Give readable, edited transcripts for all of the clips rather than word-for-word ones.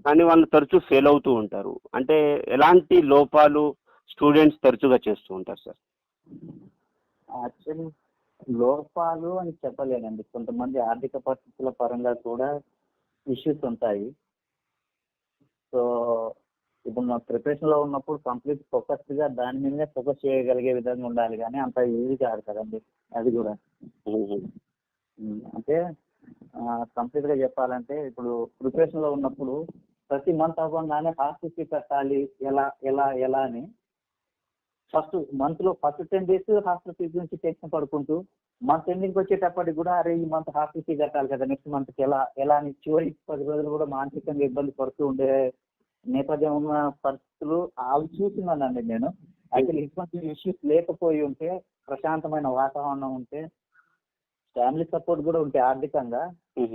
కానీ వాళ్ళు తరచూ ఫెయిల్ అవుతూ ఉంటారు. అంటే ఎలాంటి లోపాలు స్టూడెంట్స్ తరచుగా చేస్తూ ఉంటారు సార్? యాక్చువల్లీ లోపాలు అని చెప్పలేనండి. కొంతమంది ఆర్థిక పరిస్థితుల పరంగా కూడా ఇష్యూస్ ఉంటాయి. సో ఇప్పుడు నా ప్రిపరేషన్లో ఉన్నప్పుడు కంప్లీట్ ఫోకస్డ్గా దాని మీదనే ఫోకస్ చేయగలిగే విధంగా ఉండాలి, కానీ అంత ఈజీ కాదు కదండి అది కూడా. అంటే కంప్లీట్గా చెప్పాలంటే ఇప్పుడు ప్రిపరేషన్లో ఉన్నప్పుడు ప్రతి మంత్ అవ్వగానే హాస్టల్ ఫీ కట్టాలి, ఎలా ఎలా ఎలా అని ఫస్ట్ మంత్లో ఫస్ట్ 10 days హాస్టల్ ఫీ గురించి టెన్షన్ పడుకుంటూ మంత్ ఎండింగ్కి వచ్చేటప్పటికి కూడా అరే ఈ మంత్ హాస్టల్ ఫీ కట్టాలి కదా, నెక్స్ట్ మంత్కి ఎలా ఎలా అని చివరి 10 రోజులు కూడా మానసికంగా ఇబ్బంది పడుతూ ఉండే నేపథ్యం ఉన్న పరిస్థితులు అవి చూస్తున్నానండి నేను. యాక్చువల్లీ ఇటువంటి ఇష్యూస్ లేకపోయి ఉంటే, ప్రశాంతమైన వాతావరణం ఉంటే, ఫ్యామిలీ సపోర్ట్ కూడా ఉంటే ఆర్థికంగా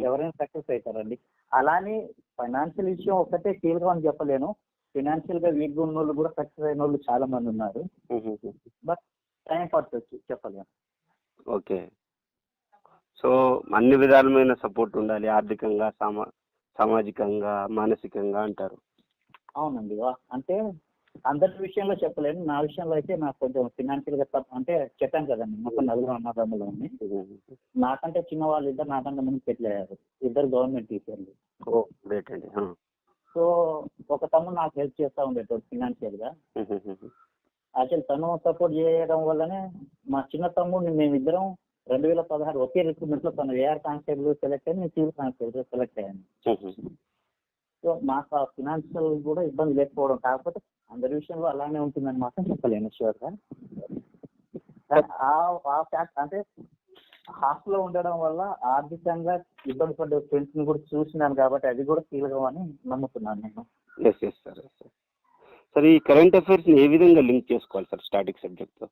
ఎవరైనా సక్సెస్ అవుతారండి. అలానే ఫైనాన్షియల్ ఇష్యూ ఒక్కటే కీలకం అని చెప్పలేను. ఫైనాన్షియల్ గా వీక్గా ఉన్న వాళ్ళు కూడా సక్సెస్ అయిన వాళ్ళు చాలా మంది ఉన్నారు. బట్ టైం పట్టొచ్చు, చెప్పలేము. ఓకే. సో అన్ని విధాలమైన సపోర్ట్ ఉండాలి, ఆర్థికంగా, సామాజికంగా, మానసికంగా అంటారు. అవునండి. అంటే అందరి విషయంలో చెప్పలేను. నా విషయంలో అయితే నాకు కొంచెం ఫినాన్షియల్ గా అంటే చెప్పాను కదండి, మొత్తం 4 అన్నదమ్ములు ఉంది. నాకంటే చిన్న వాళ్ళు ఇద్దరు నాకంటే ముందు సెటిల్ అయ్యారు, ఇద్దరు గవర్నమెంట్ టీచర్లు. గ్రేట్ అండి. సో ఒక తమ్ముడు నాకు హెల్ప్ చేస్తూ ఉండేటోడు ఫినాన్షియల్ గా. యాక్చువల్ తను సపోర్ట్ చేయడం వల్లనే మా చిన్న తమ్ముడిని మేమిద్దరం 2016 ఒకే రిక్రూట్మెంట్ లో తను ఏఆర్ కానిస్టేబుల్ సెలెక్ట్ అయ్యి, నేను సివిల్ కానిస్టేబుల్ సెలెక్ట్ అయ్యాను. సో మాకు ఆ ఫినాన్షియల్ కూడా ఇబ్బంది లేకపోవడం, కాకపోతే అందరి విషయంలో అలానే ఉంటుందని మాత్రం చెప్పలేను షూర్గా. అంటే హాస్టల్లో ఉండడం వల్ల ఆర్థికంగా ఇబ్బంది పడ్డ ఫ్రెండ్స్ ని కూడా చూసినాను కాబట్టి అది కూడా కీలకం అని నమ్ముతున్నాను నేను. సార్ ఈ కరెంట్ అఫైర్స్ ఏ విధంగా లింక్ చేసుకోవాలి సార్ స్టాటిక్ సబ్జెక్ట్ తో?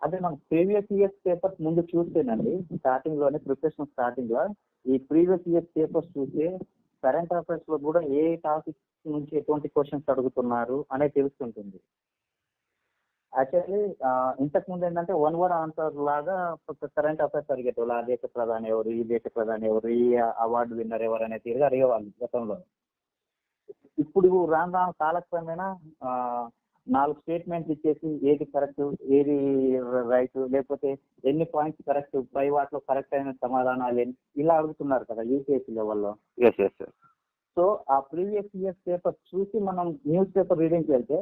అదే మనం ప్రీవియస్ ఇయర్స్ పేపర్స్ ముందు చూస్తేనండి, స్టార్టింగ్ లోనే ప్రిపరేషన్ స్టార్టింగ్ లో ఈ ప్రీవియస్ ఇయర్స్ పేపర్స్ చూస్తే కరెంట్ అఫైర్స్ లో కూడా ఏ టాపిక్ నుంచి ఎటువంటి క్వశ్చన్స్ అడుగుతున్నారు అనేది తెలుస్తుంటుంది. యాక్చువల్లీ ఇంతకు ముందు ఏంటంటే 1 word ఆన్సర్ లాగా కరెంట్ అఫైర్స్ అడిగేటోళ్ళు. ఆ దేశ ప్రధాని ఎవరు, ఈ దేశ ప్రధాని ఎవరు, ఈ అవార్డు విన్నర్ ఎవరు అనే తీరుగా అడిగేవాళ్ళు గతంలో. ఇప్పుడు రాను రాను కాలక్రమేణా 4 స్టేట్మెంట్స్ ఇచ్చేసి ఏది కరెక్ట్, ఏది రైట్, లేకపోతే ఎన్ని పాయింట్స్ కరెక్ట్, పై వాటిలో కరెక్ట్ అయిన సమాధానాలు ఇలా అడుగుతున్నారు కదా యూపీఎస్సీ లెవెల్లో. సో ఆ ప్రీవియస్ ఇయర్స్ పేపర్ చూసి మనం న్యూస్ పేపర్ రీడింగ్కి వెళ్తే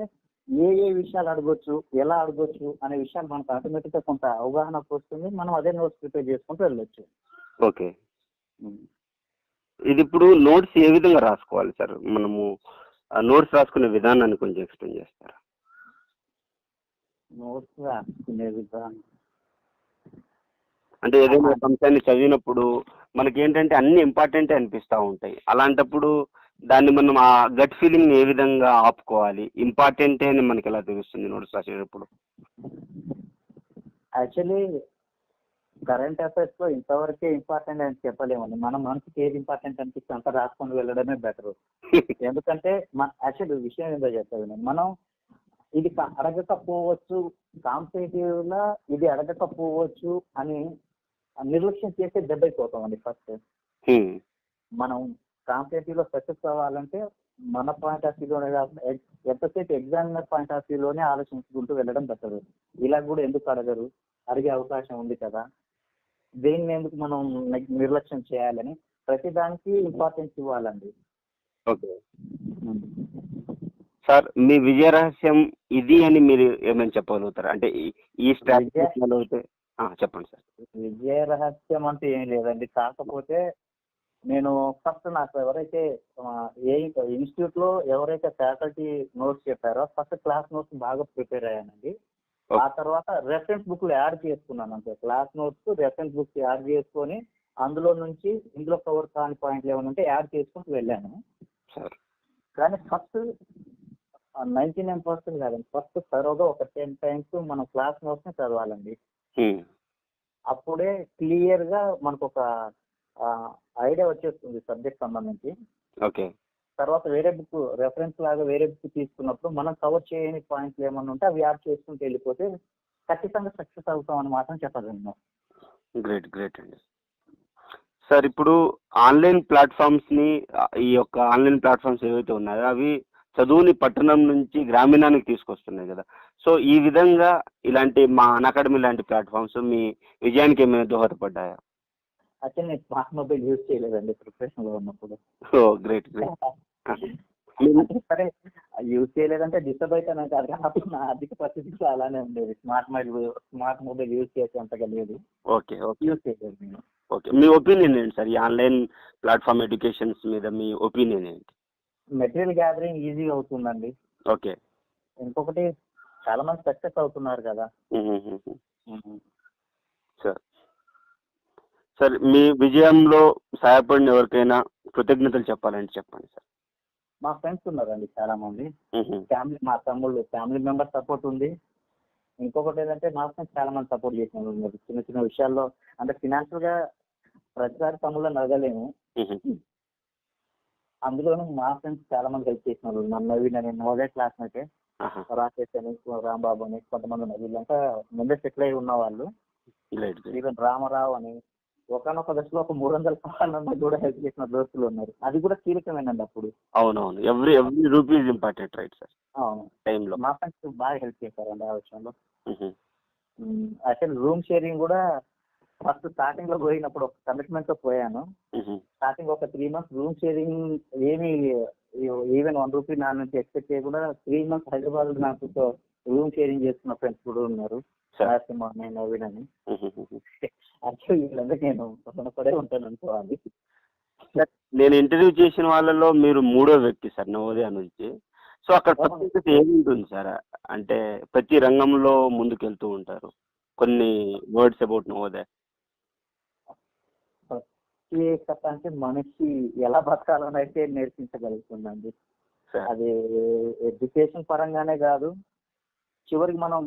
ఏ ఏ విషయాలు అడగొచ్చు, ఎలా అడగొచ్చు అనే విషయాలు మనకు ఆటోమేటిక్గా కొంత అవగాహన వస్తుంది. మనం అదే నోట్స్ ప్రిపేర్ చేసుకుంటూ వెళ్ళొచ్చు. ఓకే. ఇది ఇప్పుడు నోట్స్ ఏ విధంగా రాసుకోవాలి సార్? మనము నోట్స్ రాసుకునే విధానాన్ని కొంచెం ఎక్స్ప్లెయిన్ చేస్తారా? నోట్స్ రాసుకునే విధానం అంటే ఏదైనా అంశాన్ని చదివినప్పుడు మనకి ఏంటంటే అన్ని ఇంపార్టెంట్ అనిపిస్తూ ఉంటాయి. అలాంటప్పుడు దాన్ని మనం ఆ గట్ ఫీలింగ్ ఏ విధంగా ఆపుకోవాలి? ఇంపార్టెంటే అని మనకి ఎలా తెలుస్తుంది నోట్స్ రాసేటప్పుడు? యాక్చువల్లీ కరెంట్ అఫైర్స్ లో ఇంతవరకే ఇంపార్టెంట్ అని చెప్పలేమండి. మన మనసుకి ఏది ఇంపార్టెంట్ అనిపిస్తే అంత రాసుకొని వెళ్ళడమే బెటర్. ఎందుకంటే యాక్చువల్లీ విషయం ఏంటో చెప్తాను, మనం ఇది అడగకపోవచ్చు, కాంపిటేటివ్ గా ఇది అడగకపోవచ్చు అని నిర్లక్ష్యం చేస్తే దెబ్బైపోతామండి. ఫస్ట్ మనం కాంపిటేటివ్ లో సక్సెస్ అవ్వాలంటే మన పాయింట్ ఆఫ్ వ్యూలోనే కాకుండా ఎంతసేపు ఎగ్జామినర్ పాయింట్ ఆఫ్ వ్యూలోనే ఆలోచించుకుంటూ వెళ్ళడం బెటర్. ఇలా కూడా ఎందుకు అడగరు, అడిగే అవకాశం ఉంది కదా, దేన్ని ఎందుకు మనం నిర్లక్ష్యం చేయాలని ప్రతిదానికి ఇంపార్టెన్స్ ఇవ్వాలండి. ఓకే సార్, మీ విజయ రహస్యం ఇది అని మీరు ఏమైనా చెప్పగలుగుతారా? అంటే ఈ స్ట్రాటజీలో అయితే చెప్పండి సార్. విజయ రహస్యం అంటే ఏం లేదండి, కాకపోతే నేను ఫస్ట్ నాకు ఎవరైతే ఏ ఇన్స్టిట్యూట్ లో ఎవరైతే ఫ్యాకల్టీ నోట్స్ చెప్పారో ఫస్ట్ క్లాస్ నోట్స్ బాగా ప్రిపేర్ అయ్యానండి. ఆ తర్వాత రెఫరెన్స్ బుక్లు యాడ్ చేసుకున్నాను. అంతే, class notes reference books add చేసుకొని అందులో నుంచి ఇందులో కవర్ కాని పాయింట్లు ఏమైనా ఉంటే యాడ్ చేసుకుంటూ వెళ్ళాను. కానీ ఫస్ట్ 99% కాదండి, ఫస్ట్ త్వరగా ఒక 10 times మనం క్లాస్ నోట్స్ ని చదవాలండి. అప్పుడే క్లియర్ గా మనకు ఒక ఐడియా వచ్చేస్తుంది సబ్జెక్ట్ సంబంధించి. ఓకే. తర్వాత వేరే బుక్ రెఫరెన్స్ లాగా వేరే బుక్ తీసుకున్నప్పుడు మనం కవర్ చేయని పాయింట్లు ఏమన్నా ఉంటే అవి యాడ్ చేసుకుంటూ వెళ్ళిపోతే ఖచ్చితంగా సక్సెస్ అవుతాం అని మాత్రం చెప్పగలను. గ్రేట్ గ్రేట్ అండి. సార్ ఇప్పుడు ఆన్లైన్ ప్లాట్ఫామ్స్ని ఈ యొక్క ఆన్లైన్ ప్లాట్ఫామ్స్ ఏవైతే ఉన్నాయో అవి చదువుని పట్టణం నుంచి గ్రామీణానికి తీసుకొస్తున్నాయి కదా. సో ఈ విధంగా ఇలాంటి మా అకాడమీ లాంటి ప్లాట్ఫామ్స్ మీ విజయానికి ఏమైనా దోహదపడ్డాయా? యాక్చువల్లీ నేను స్మార్ట్ మొబైల్ యూజ్ చేయలేదండి ప్రిపరేషన్లో ఉన్నప్పుడు. ఓ గ్రేట్ గ్రేట్. అంటే సరే యూజ్ చేయలేదంటే డిస్టర్బ్ అవుతాను కాదు, కాబట్టి నా ఆర్థిక పరిస్థితి అలానే ఉండేది. స్మార్ట్ మొబైల్ యూజ్ చేసేంతగా లేదు. ఓకే ఓకే యూజ్ చేయలేదు నేను. ఓకే, మీ ఒపీనియన్ ఏంటి సార్ ఈ ఆన్లైన్ ప్లాట్ఫామ్ ఎడ్యుకేషన్స్ మీద మీ ఒపీనియన్ ఏంటి? మెటీరియల్ గ్యాదరింగ్ ఈజీగా అవుతుందండి. ఓకే. ఇంకొకటి చాలా మంది సక్సెస్ అవుతున్నారు కదా. సార్ సార్ మీ విజయంలో సహాయపడిన ఎవరికైనా కృతజ్ఞతలు చెప్పాలంటే చెప్పండి సార్. మా ఫ్రెండ్స్ ఉన్నారండి చాలా మంది. ఫ్యామిలీ, మా తమ్ముళ్ళు, ఫ్యామిలీ మెంబర్ సపోర్ట్ ఉంది. ఇంకొకటి ఏంటంటే మా ఫ్రెండ్స్ చాలా మంది సపోర్ట్ చేసిన వాళ్ళు ఉన్నారు చిన్న చిన్న విషయాల్లో. అంటే ఫినాన్షియల్ గా ప్రతిసారి తమ్ముళ్ళని అడగలేము. అందులోనూ మా ఫ్రెండ్స్ చాలా మంది హెల్ప్ చేసిన వాళ్ళు. మన నవీన్ అని నవోదయ క్లాస్మేట్, రాకేష్ అని, రాంబాబు అని కొంతమంది ఉన్నారు. వీళ్ళంతా ముందే సెటిల్ అయి ఉన్న వాళ్ళు. ఈవెన్ రామారావు అని ఒకనొక దశలో ఒక 300 రూపాయలు కూడా హెల్ప్ చేసిన దోస్తులు ఉన్నారు. అది కూడా కీలకమేనండి అప్పుడు. అవునవును, every rupee is important right sir. అవును, టైంలో మా ఫ్రెండ్స్ బాగా హెల్ప్ చేశారండి ఆ విషయంలో. అసలు రూమ్ షేరింగ్ కూడా ఫస్ట్ స్టార్టింగ్ లో పోయినప్పుడు ఒక కమిట్మెంట్ తో పోయాను. స్టార్టింగ్ ఒక 3 months రూమ్ షేరింగ్ ఏమి ఈవెన్ 1 రూపీ నా నుంచి ఎక్స్పెక్ట్ చేయకుండా 3 months హైదరాబాద్ నాకు రూమ్ షేరింగ్ చేస్తున్న ఫ్రెండ్స్ కూడా ఉన్నారు. నవీన్ అని. యాక్చువల్లీ వీళ్ళందరికీ నేను రుణపడే ఉంటాను అనుకోవాలి. నేను ఇంటర్వ్యూ చేసిన వాళ్ళలో మీరు 3వ వ్యక్తి సార్ నవోదయ నుంచి. సో అక్కడ ప్రత్యేకత ఏముంటుంది సార్? అంటే ప్రతి రంగంలో ముందుకెళ్తూ ఉంటారు. కొన్ని వర్డ్స్ అబౌట్ నవోదయ. ప్రత్యేకత అంటే మనిషి ఎలా బతకాలని అయితే నేర్పించగలుగుతుందండి. అది ఎడ్యుకేషన్ పరంగానే కాదు, చివరికి మనం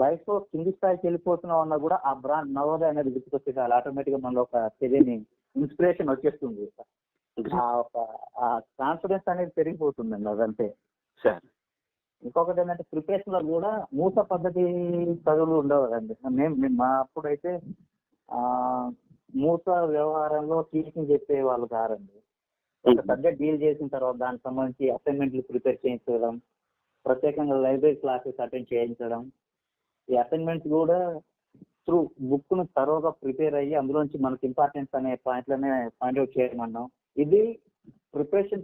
లైఫ్ లో కింది స్థాయికి వెళ్ళిపోతున్నాం అన్నా కూడా ఆ బ్రాండ్ నవోదయ అనేది గుర్తుకొచ్చేది. ఆటోమేటిక్ గా మనలో ఒక తెలియని ఇన్స్పిరేషన్ వచ్చేస్తుంది. ఆ కాన్ఫిడెన్స్ అనేది పెరిగిపోతుందండి అదంతే. ఇంకొకటి ఏంటంటే ప్రిపరేషన్ లో కూడా మూస పద్ధతి చదువులు ఉండవండి. మా అప్పుడైతే మూస వ్యవహారంలో టీచింగ్ చెప్పే వాళ్ళు కారండి. ఒక సబ్జెక్ట్ డీల్ చేసిన తర్వాత దానికి సంబంధించి అసైన్మెంట్లు ప్రిపేర్ చేయించడం, ప్రత్యేకంగా లైబ్రరీ క్లాసెస్ అటెండ్ చేయించడం, ఈ అసైన్మెంట్స్ కూడా త్రూ బుక్ ను తరోగా ప్రిపేర్ అయ్యి అందులోంచి మనకి ఇంపార్టెన్స్ అనే పాయింట్లనే పాయింట్ అవుట్ చేయమన్నాం. ఇది ప్రిపరేషన్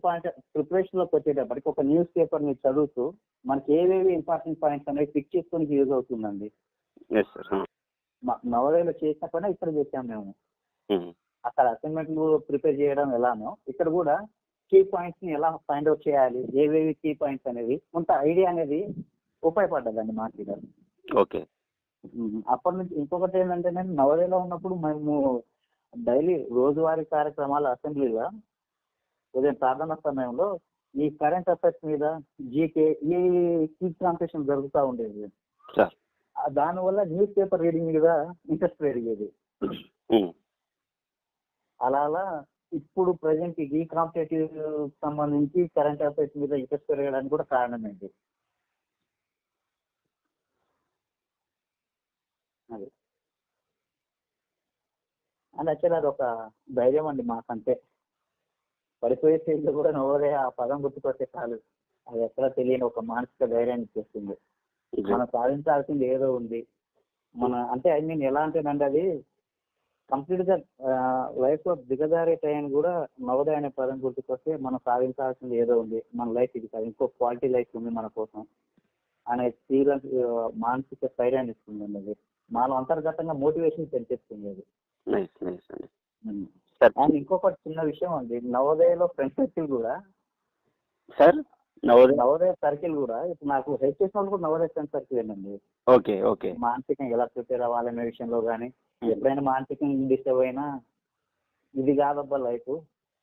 లోకి వచ్చేటప్పటికి ఒక న్యూస్ పేపర్ ని చదువుతూ మనకి ఏవేవి ఇంపార్టెంట్ పాయింట్స్ అనేవి పిక్ చేసుకొని యూజ్ అవుతుందండి. నవోదయలో చేసిన పని ఇక్కడ చేసాం మేము. అక్కడ అసైన్మెంట్లు ప్రిపేర్ చేయడం ఎలానో ఇక్కడ కూడా కీ పాయింట్స్ ని ఎలా ఫైండ్ అవుట్ చేయాలి, ఏవేవి కీ పాయింట్స్ అనేవి కొంత ఐడియా అనేది ఉపయోగపడ్డదండి మాకు ఇక్కడ. ఓకే. అప్పటి నుంచి ఇంకొకటి ఏంటంటే నేను నవోదయలో ఉన్నప్పుడు మేము డైలీ రోజువారీ కార్యక్రమాల అసెంబ్లీలో ఉదయం ప్రార్థన సమయంలో ఈ కరెంట్ అఫైర్స్ మీద జీకే ఈ క్విజ్ కాంపిటీషన్ జరుగుతూ ఉండేది. దానివల్ల న్యూస్ పేపర్ రీడింగ్ మీద ఇంట్రెస్ట్ పెరిగేది. అలా ఇప్పుడు ప్రజెంట్ ఈ కాంపిటేటివ్ సంబంధించి కరెంట్ అఫైర్స్ మీద ఇంట్రెస్ట్ పెరగడానికి కూడా కారణం ఏంటి? అది యాక్చువల్లీ అది ఒక ధైర్యం అండి మాకంటే. పడిపోయే స్టేజ్లో కూడా నవోదయ ఆ పదం గుర్తుకొచ్చే చాలు, అది ఎక్కడ తెలియని ఒక మానసిక ధైర్యాన్ని ఇచ్చేస్తుంది. మనం సాధించాల్సింది ఏదో ఉంది అంటే ఐ మీన్ ఎలా అంటేనండి అది కంప్లీట్ గా లైఫ్ లో దిగజారే టైం కూడా నవోదయ అనే పదం గుర్తుకొస్తే మనం సాధించాల్సింది ఏదో ఉంది, మన లైఫ్ ఇది కాదు, ఇంకో క్వాలిటీ లైఫ్ ఉంది మన కోసం అనే తీవ్ర మానసిక ధైర్యాన్ని ఇస్తుందండి. అది మాలో అంతర్గతంగా మోటివేషన్ పెంచేస్తుంది అది. అండ్ ఇంకొకటి చిన్న విషయం అండి, నవోదయలో ఫ్రెండ్ సర్కిల్ కూడా సార్ నవోదయ సర్కిల్ కూడా ఇప్పుడు నాకు హెల్ప్ చేసిన వాళ్ళు కూడా నవోదయ ఫ్రెండ్ సర్కిల్ అండి. Okay okay. మానసికంగా ఎలా ప్రిపేర్ అవ్వాలనే విషయంలో కానీ ఎప్పుడైనా మానసికంగా డిస్టర్బ్ అయినా ఇది కాదబ్బా లైఫ్,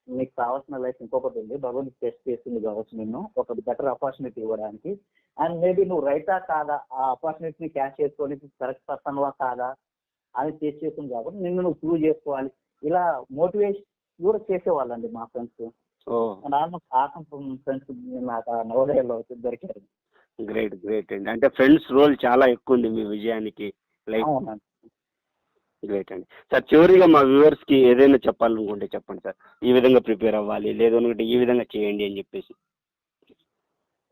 నీకు కావాల్సిన లైఫ్ ఇంకొకటి ఉంది, భగవంతుడు టెస్ట్ చేస్తుంది కావచ్చు నిన్ను ఒక బెటర్ ఆపర్చునిటీ ఇవ్వడానికి, అండ్ మేబీ నువ్వు రైటా కాదా ఆ ఆపర్చునిటీని క్యాచ్ చేసుకోవడానికి కరెక్ట్ పర్సన్వా కాదా అని టెస్ట్ చేస్తుంది కాబట్టి నిన్ను నువ్వు ప్రూవ్ చేసుకోవాలి, ఇలా మోటివేషన్ కూడా చేసేవాళ్ళండి మా ఫ్రెండ్స్. ఆల్మోస్ట్ ఆసమ్ ఫ్రెండ్స్ నాకు నవోదయలో దొరికారు. గ్రేట్ గ్రేట్ అండి. అంటే ఫ్రెండ్స్ రోల్ చాలా ఎక్కువ ఉంది మీ విజయానికి. లైక్ గ్రేట్ అండి. సార్ చివరిగా మా వ్యూవర్స్కి ఏదైనా చెప్పాలనుకుంటే చెప్పండి సార్. ఈ విధంగా ప్రిపేర్ అవ్వాలి, లేదనుకుంటే ఈ విధంగా చేయండి అని చెప్పేసి.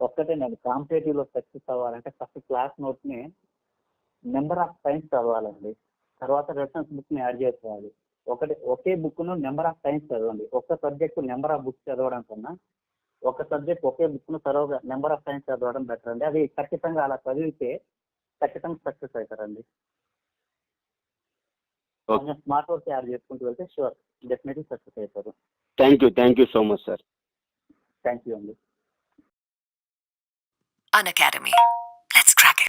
ఒక్కటేనండి, కాంపిటేటివ్లో సక్సెస్ అవ్వాలంటే ఫస్ట్ క్లాస్ నోట్ని నెంబర్ ఆఫ్ టైమ్స్ చదవాలండి. తర్వాత రెఫరెన్స్ బుక్ని యాడ్ చేసుకోవాలి. ఒకే బుక్ను నెంబర్ ఆఫ్ టైమ్స్ చదవండి. ఒక్క సబ్జెక్టు నెంబర్ ఆఫ్ బుక్స్ చదవడం కన్నా ఒక సబ్జెక్ట్ ఒకే బుక్ను తరువుగా నెంబర్ ఆఫ్ టైమ్స్ చదవడం బెటర్ అండి. అది ఖచ్చితంగా అలా చదివితే ఖచ్చితంగా సక్సెస్ అవుతారండి. కొంచెం స్మార్ట్ వర్క్ యాడ్ చేసుకుంటూ వెళ్తే షూర్ డెఫినెట్లీ సక్సెస్ అవుతారు. Thank you so much sir. Thank you అండి. Unacademy.